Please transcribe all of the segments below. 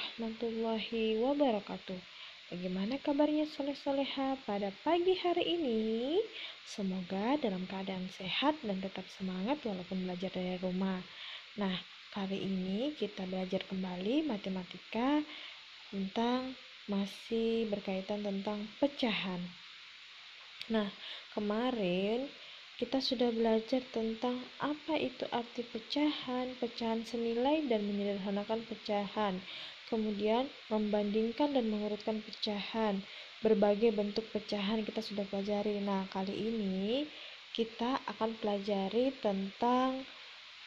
warahmatullahi wabarakatuh. Bagaimana kabarnya soleh-soleha pada pagi hari ini? Semoga dalam keadaan sehat dan tetap semangat walaupun belajar dari rumah. Nah, kali ini kita belajar kembali matematika tentang masih berkaitan tentang pecahan. Nah, kemarin kita sudah belajar tentang apa itu arti pecahan, pecahan senilai dan menyederhanakan pecahan. Kemudian membandingkan dan mengurutkan pecahan. Berbagai bentuk pecahan kita sudah pelajari. Nah, kali ini kita akan pelajari tentang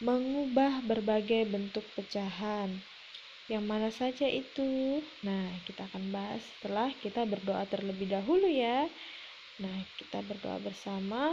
mengubah berbagai bentuk pecahan. Yang mana saja itu? Nah, kita akan bahas setelah kita berdoa terlebih dahulu ya. Nah, kita berdoa bersama.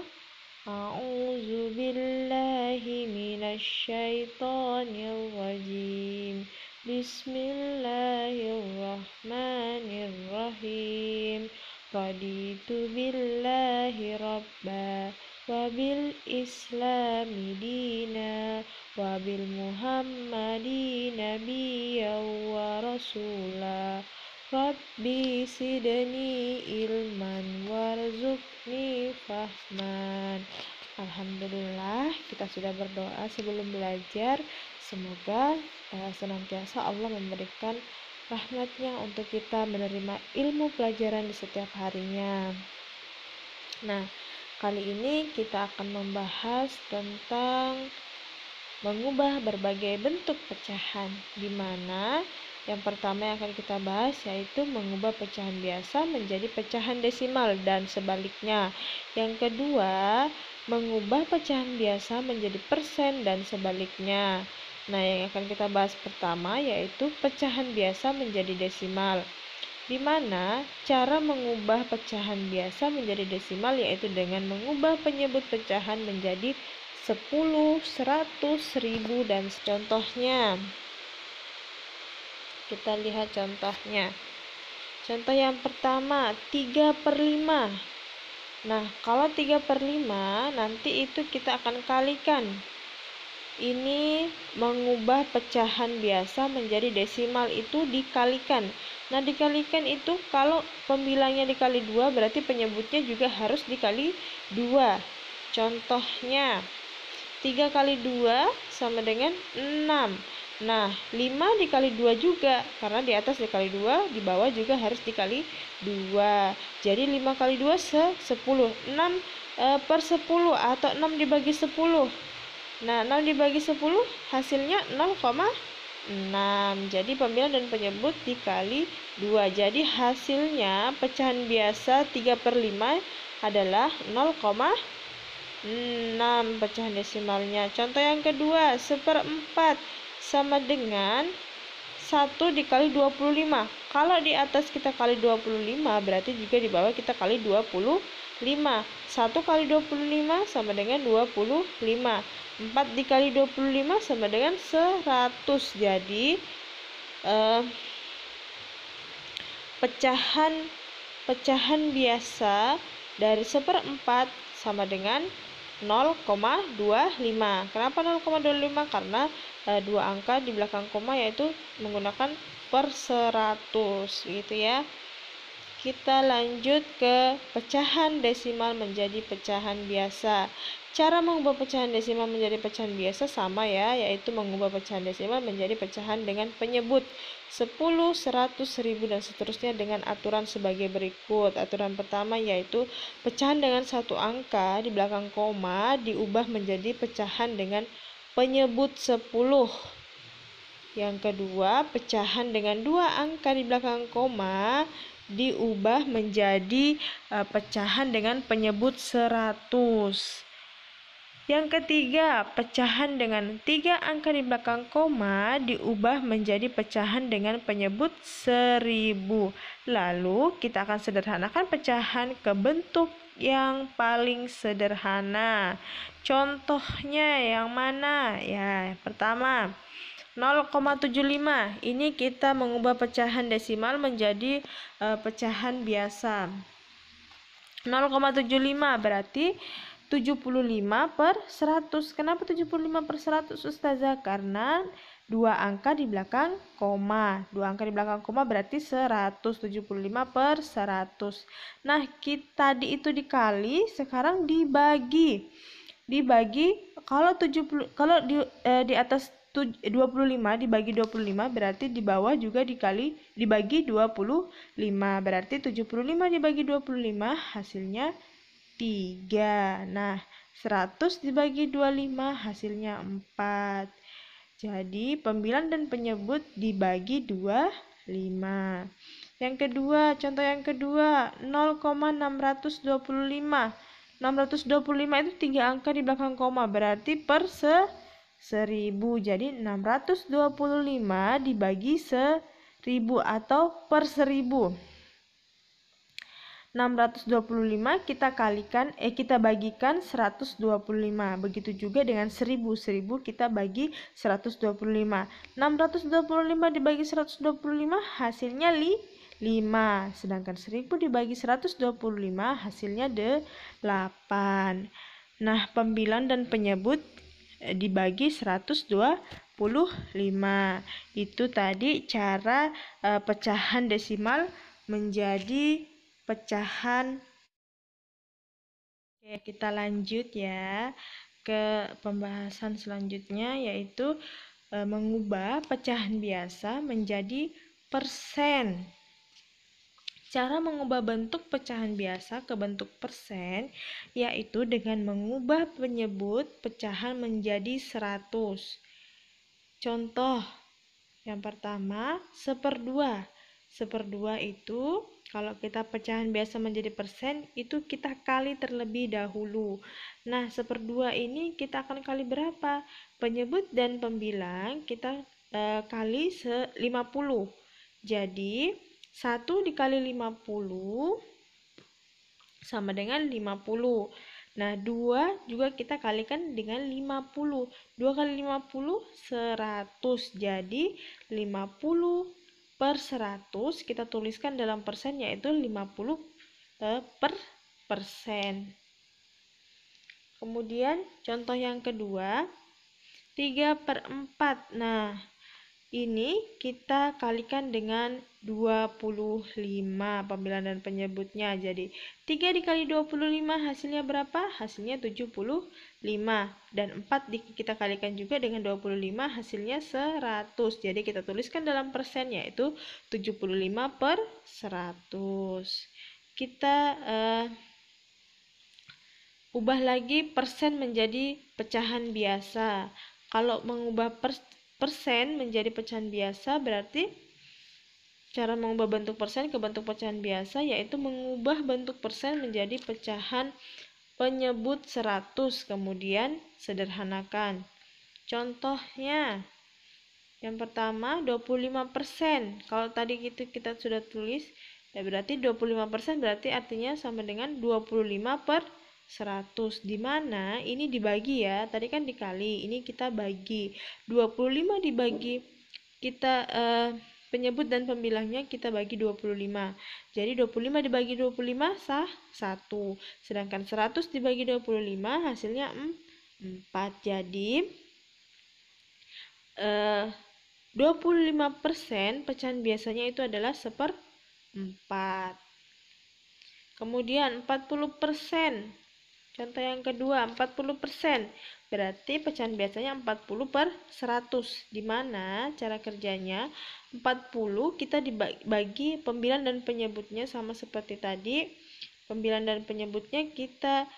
A'udzu billahi minasyaitonir rajim. Bismillahirrahmanirrahim. Raditu billahi rabba wa bil islami dina wa bil muhammadi nabiyya wa rasula. Rabbi sidni ilman warzuqni fahman. Alhamdulillah, kita sudah berdoa sebelum belajar. Semoga senantiasa Allah memberikan rahmatnya untuk kita menerima ilmu pelajaran di setiap harinya. Nah, kali ini kita akan membahas tentang mengubah berbagai bentuk pecahan, di mana yang pertama yang akan kita bahas yaitu mengubah pecahan biasa menjadi pecahan desimal dan sebaliknya. Yang kedua, mengubah pecahan biasa menjadi persen dan sebaliknya. Nah, yang akan kita bahas pertama yaitu pecahan biasa menjadi desimal, di mana cara mengubah pecahan biasa menjadi desimal yaitu dengan mengubah penyebut pecahan menjadi 10, 100, 1000 dan contohnya. Kita lihat contohnya. Contoh yang pertama, 3/5. Nah, kalau 3/5 nanti itu kita akan kalikan. Ini mengubah pecahan biasa menjadi desimal itu dikalikan. Nah, dikalikan itu kalau pembilangnya dikali 2 berarti penyebutnya juga harus dikali 2. Contohnya, 3 kali 2 sama dengan 6. Nah, 5 dikali 2 juga, karena di atas dikali 2, di bawah juga harus dikali 2. Jadi 5 kali 2 10. 6 per 10 atau 6 dibagi 10. Nah, 6 dibagi 10 hasilnya 0,6. Jadi pembilang dan penyebut dikali 2. Jadi hasilnya pecahan biasa 3/5 adalah 0,6 pecahan desimalnya. Contoh yang kedua, 1/4 sama dengan 1 dikali 25. Kalau di atas kita kali 25 berarti juga di bawah kita kali 25. 1 kali 25 sama dengan 25. 4 dikali 25 sama dengan 100. Jadi pecahan biasa dari 1/4 sama dengan 0,25. Kenapa 0,25? Karena dua angka di belakang koma yaitu menggunakan per 100 gitu ya. Kita lanjut ke pecahan desimal menjadi pecahan biasa. Cara mengubah pecahan desimal menjadi pecahan biasa sama ya, yaitu mengubah pecahan desimal menjadi pecahan dengan penyebut 10, 100, 1000 dan seterusnya dengan aturan sebagai berikut. Aturan pertama yaitu pecahan dengan satu angka di belakang koma diubah menjadi pecahan dengan penyebut 10. Yang kedua, pecahan dengan dua angka di belakang koma diubah menjadi pecahan dengan penyebut 100. Yang ketiga, pecahan dengan 3 angka di belakang koma diubah menjadi pecahan dengan penyebut 1000. Lalu kita akan sederhanakan pecahan ke bentuk yang paling sederhana. Contohnya yang mana? Ya, pertama 0,75. Ini kita mengubah pecahan desimal menjadi pecahan biasa. 0,75 berarti 75/100. Kenapa 75/100, Ustazah? Karena 2 angka di belakang koma. 2 angka di belakang koma berarti 175 per 100. Nah, tadi itu dikali, sekarang dibagi. Kalau 70 kalau di atas 25 dibagi 25 berarti di bawah juga dibagi 25. Berarti 75 dibagi 25 hasilnya 3. Nah, 100 dibagi 25 hasilnya 4. Jadi, pembilang dan penyebut dibagi 25. Yang kedua, contoh yang kedua, 0,625. 625 itu 3 angka di belakang koma, berarti per 1000. Jadi, 625 dibagi 1000 atau per 1000. 625 kita bagikan 125. Begitu juga dengan 1000. 1000 kita bagi 125. 625 dibagi 125 hasilnya 5. Sedangkan 1000 dibagi 125 hasilnya 8. Nah, pembilang dan penyebut dibagi 125. Itu tadi cara pecahan desimal menjadi pecahan. Oke, kita lanjut ya ke pembahasan selanjutnya, yaitu mengubah pecahan biasa menjadi persen. Cara mengubah bentuk pecahan biasa ke bentuk persen yaitu dengan mengubah penyebut pecahan menjadi 100. Contoh yang pertama, 1/2. 1/2 itu kalau kita pecahan biasa menjadi persen, itu kita kali terlebih dahulu. Nah, 1/2 ini kita akan kali berapa? Penyebut dan pembilang kita kali 50. Jadi, 1 dikali 50 sama dengan 50. Nah, 2 juga kita kalikan dengan 50. 2 kali 50, 100. Jadi, 50 per 100 kita tuliskan dalam persen, yaitu 50 per persen. Kemudian contoh yang kedua, 3/4. Nah, ini kita kalikan dengan 25 pembilang dan penyebutnya. Jadi 3 dikali 25 hasilnya berapa? Hasilnya 75. Dan 4 kita kalikan juga dengan 25 hasilnya 100. Jadi kita tuliskan dalam persen, yaitu 75 per 100. Kita ubah lagi persen menjadi pecahan biasa. Kalau mengubah persen menjadi pecahan biasa berarti cara mengubah bentuk persen ke bentuk pecahan biasa yaitu mengubah bentuk persen menjadi pecahan penyebut 100, kemudian sederhanakan. Contohnya, yang pertama 25%. Kalau tadi kita sudah tulis, ya berarti 25% berarti artinya sama dengan 25 per 100, di mana ini dibagi ya, tadi kan dikali, ini kita bagi. 25 dibagi kita penyebut dan pembilangnya kita bagi 25. Jadi 25 dibagi 25 sah 1. Sedangkan 100 dibagi 25 hasilnya 4. Jadi 25% pecahan biasanya itu adalah 1/4. Kemudian 40%. Contoh yang kedua, 40%. Berarti pecahan biasanya 40 per 100. Di mana cara kerjanya 40 kita dibagi pembilang dan penyebutnya sama seperti tadi. Pembilang dan penyebutnya kita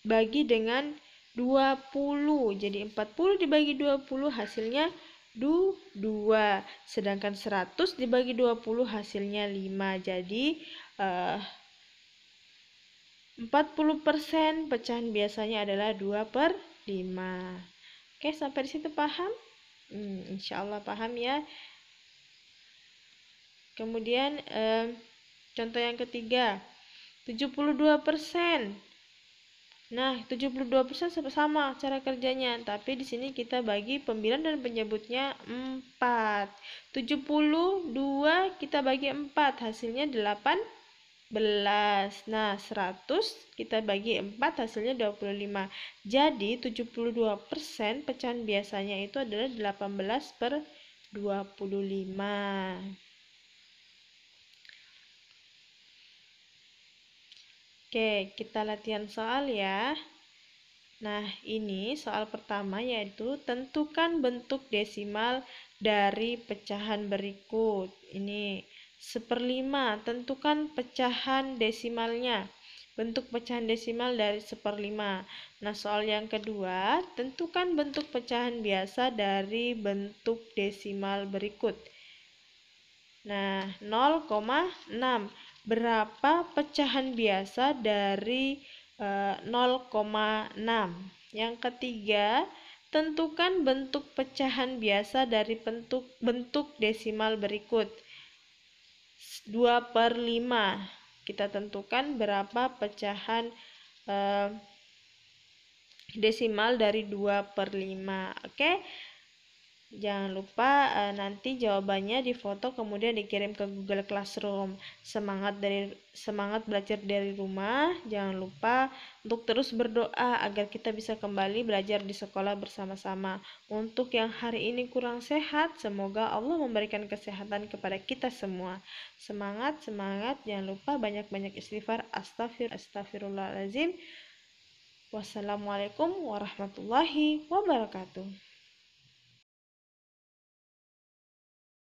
bagi dengan 20. Jadi 40 dibagi 20 hasilnya 2. Sedangkan 100 dibagi 20 hasilnya 5. Jadi 40% pecahan biasanya adalah 2/5. Oke, sampai di situ paham? Insya Allah paham ya. Kemudian contoh yang ketiga, 72%. Nah, 72% sama cara kerjanya, tapi di sini kita bagi pembilang dan penyebutnya 4. 72 kita bagi 4, hasilnya 8. Nah, 100 kita bagi 4 hasilnya 25. Jadi 72% pecahan biasanya itu adalah 18/25. Oke, kita latihan soal ya. Nah, ini soal pertama yaitu tentukan bentuk desimal dari pecahan berikut. Ini 1/5, tentukan pecahan desimalnya. Bentuk pecahan desimal dari 1/5. Nah, soal yang kedua, tentukan bentuk pecahan biasa dari bentuk desimal berikut. Nah, 0,6. Berapa pecahan biasa dari 0,6? Yang ketiga, tentukan bentuk pecahan biasa dari bentuk desimal berikut. 2/5. Kita tentukan berapa pecahan desimal dari 2/5. Oke? Jangan lupa nanti jawabannya difoto kemudian dikirim ke Google Classroom. Semangat belajar dari rumah. Jangan lupa untuk terus berdoa agar kita bisa kembali belajar di sekolah bersama-sama. Untuk yang hari ini kurang sehat, semoga Allah memberikan kesehatan kepada kita semua. Semangat. Jangan lupa banyak-banyak istighfar. Astagfirullahaladzim. Wassalamualaikum warahmatullahi wabarakatuh.